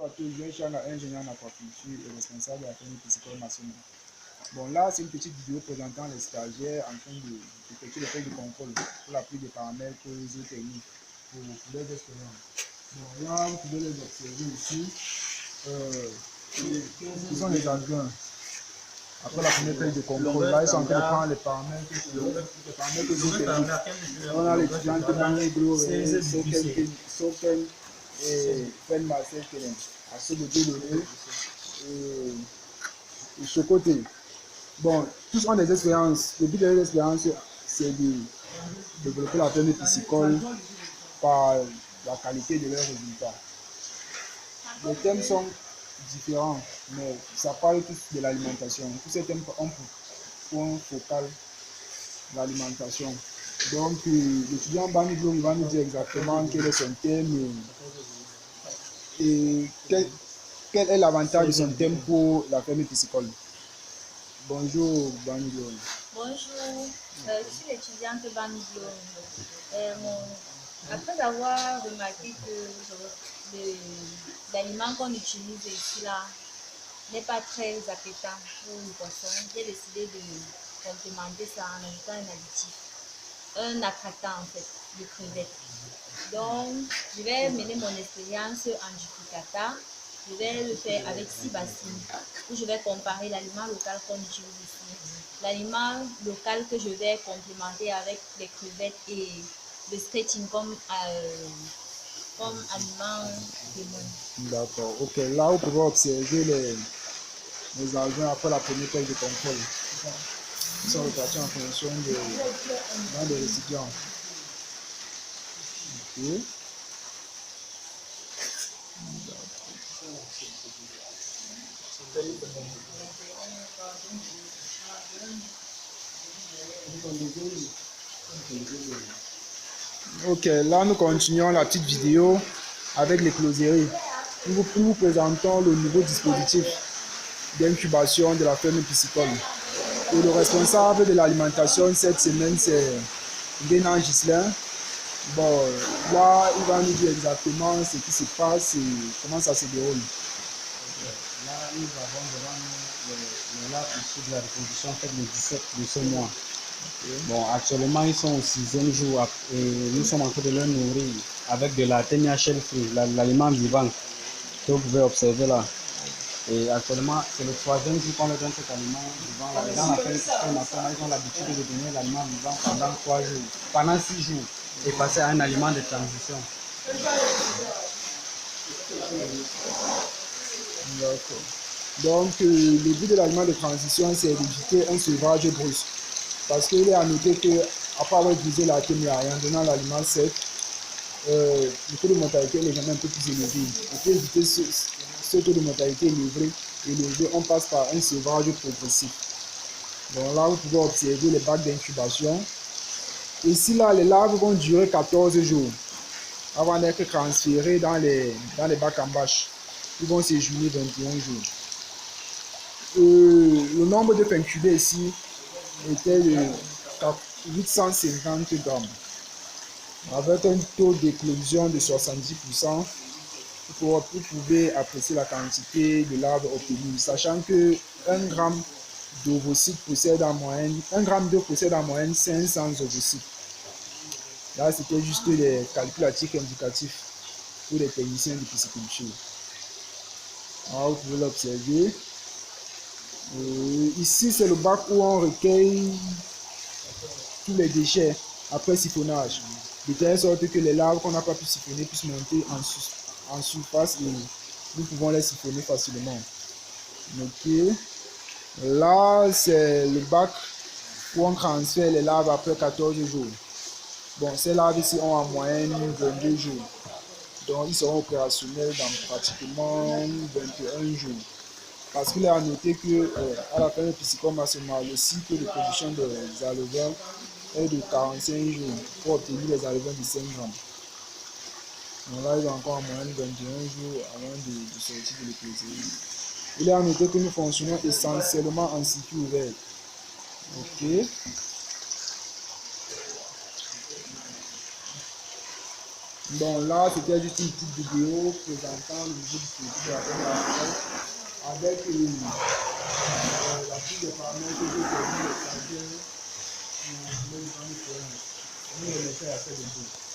Bonjour à tous, je suis ingénieur en aquaculture et responsable de la ferme piscicole nationale. Bon, là, c'est une petite vidéo présentant les stagiaires en train d'effectuer les feuilles de contrôle pour l'appui des paramètres zootechniques pour les expériences. Bon, là, vous pouvez les observer ici. Ce sont les adjoints. Après la première feuille de contrôle, là, ils sont en train de prendre les paramètres zootechniques. On a l'étudiante Mani Gloire, Soken et Ben Marcel Kellen. À ce côté de eux et ce côté. Bon, tous ont des expériences. Le but de leur expérience, c'est de développer la ferme piscicole par la qualité de leurs résultats. Les thèmes sont différents, mais ça parle tous de l'alimentation. Tous ces thèmes ont pour point focal l'alimentation. Donc, l'étudiant Baniglo va nous dire exactement quel est son thème et quel est l'avantage de son thème pour la ferme piscicole. Bonjour Baniglo. Bonjour, je suis l'étudiante Baniglo. Après avoir remarqué que l'aliment qu'on utilise ici là n'est pas très appétant pour une poisson, j'ai décidé de complémenter ça en ajoutant un additif, un attractant en fait, de crevettes. Donc, je vais mener mon expérience en duplicata. Je vais le faire avec 6 bassines où je vais comparer l'aliment local qu'on utilise ici, l'aliment local que je vais complémenter avec les crevettes et le stretching comme aliment de monde. D'accord, ok. Là, vous pouvez observer les agents après la première feuille de contrôle. Ils sont répartis en fonction des récipients. Ok. Ok, là nous continuons la petite vidéo avec les closeries. Nous vous présentons le nouveau dispositif d'incubation de la ferme piscicole. Et le responsable de l'alimentation cette semaine, c'est Guénan Gislain. Bon, là, il va nous dire exactement ce qui se passe et comment ça se déroule. Là, nous avons devant nous les labs issus de la reproduction faite le 17 de ce mois. Bon, actuellement, ils sont au 6e jour et nous sommes en train de leur nourrir avec de la ténia shell free, l'aliment vivant que vous pouvez observer là. Et actuellement, c'est le 3e jour qu'on leur donne cet aliment vivant là. Et dans la ferme nationale, ils ont l'habitude de donner l'aliment vivant pendant 3 jours, pendant 6 jours, et passer à un aliment de transition. D'accord. Donc, le but de l'aliment de transition, c'est d'éviter un sevrage brusque. Parce qu'il est à noter qu'après avoir utilisé la ténia et en donnant l'aliment sec, le taux de mortalité est légèrement un peu plus élevé. Et pour éviter ce taux de mortalité élevé, on passe par un sevrage progressif. Donc là, vous pouvez observer les bacs d'incubation. Ici, là, les larves vont durer 14 jours avant d'être transférées dans les bacs en bâche. Ils vont séjourner 21 jours. Le nombre d'œufs incubés ici était de 850 grammes. Avec un taux d'éclosion de 70%, vous pouvez apprécier la quantité de larves obtenues, sachant que 1 gramme d'ovocytes possède en moyenne, 1 gramme d'œuf possède en moyenne 500 ovocytes. Là, c'était juste les calculatifs indicatifs pour les techniciens de pisciculture. Alors, vous pouvez l'observer. Ici, c'est le bac où on recueille tous les déchets après siphonnage, de telle sorte que les larves qu'on n'a pas pu siphonner puissent monter en surface et nous pouvons les siphonner facilement. Ok. Là, c'est le bac où on transfère les larves après 14 jours. Bon, ces larves ici ont en moyenne 22 jours. Donc, ils seront opérationnels dans pratiquement 21 jours. Parce qu'il est à noter qu'à la ferme piscicole nationale, le cycle de production des alevins est de 45 jours pour obtenir les alevins de 5 grammes. Donc là, ils ont encore en moyenne 21 jours avant de sortir de l'écloserie. Il est à noter que nous fonctionnons essentiellement en circuit ouvert. Ok. Bon, là, c'était juste une petite vidéo présentant le nouveau dispositif de la Fondation avec la prise de paramètres que j'ai permis de changer pour les grandes différences. On va le faire assez bientôt.